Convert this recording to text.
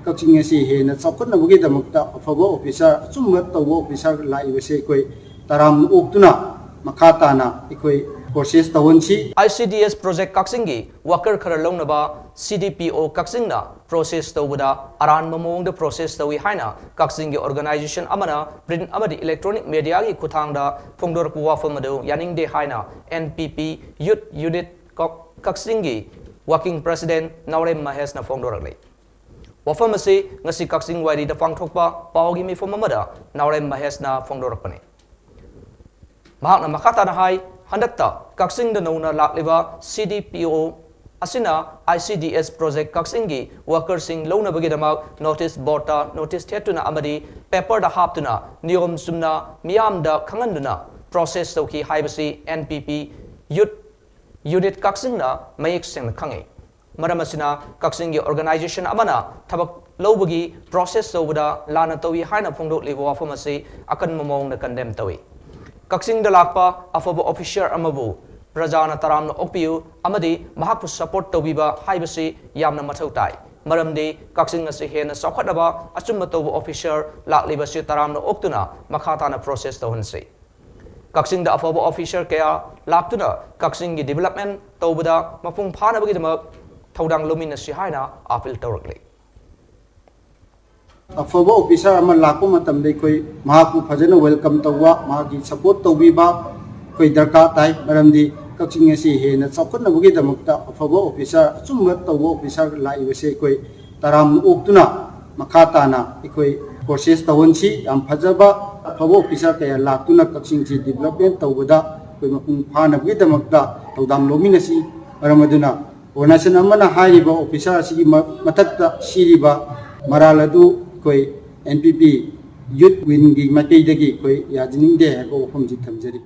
Kakching asi hena chawkhatnabagi damakta afaba officer achumba tawba officer laibase koi taram uktuna makha tana ikoi process tawonsi ICDS project Kakching gi worker khara Lounaba Cdpo Kakching na process tawbada aranba maongda process touee Haina Kakching gi organization amana print amadi electronic media gi khuthangda Phongdorakli Wapham adu yaningde Haina NPP Youth Unit Kakching gi Working President Naorem Mahesh na Phongdorakli Wapham asi ngasi Kakching wari da pangthokpa pawgi mi fom amada Naorem Mahesh na Phongdorakpani mahakna makata na hai handakta Kakching da nauna lakliba CDPO asina ICDS project Kakching gi workers sing Lounaba gidamak notice board ta notice thetuna amadi paper da haptuna niyom sumna miyam da khanganduna process tawki haibasi NPP Youth Unit Kakching na mayek seng khangai maram asina Kakching gi organization amana thabak lobagi process tawbada lana touee Haina Phongdorakli Wapham asi akan maongda condemn touee Kakching dalakpa afaba officer amabu Prajana taramna okpiu amadi mahakpu support tawbiba haibasi yamna mathau tai maramdi Kakching asi hena sawkhataba achumma tawba officer laklibasi taramna oktuna makhatana process tawhansi Kakching da afaba officer kaya laktuna Kakching gi development tawbada mapung phanabagi damak thodang luminasi Haina appeal tawrakli afaba officer ama lakpa matamdai koi mahaku phajana welcome tawwa mahagi support tawbiba koi darka tai maramdi Kakching asi hena chawkhatnabagi damakta afaba officer achumba tawba officer laibase koi taram uktuna makha tana ikoi process tawonsi am phajaba afaba officer kaya laktuna Kakching ji development tawbada koi mapung phanabagi damakta thodang lominasi maramaduna organization amana haiba officer asigi mathakta siriba maraladu koi NPP Youth Win gi makai dagi koi yaningde ko Wapham ji thamjari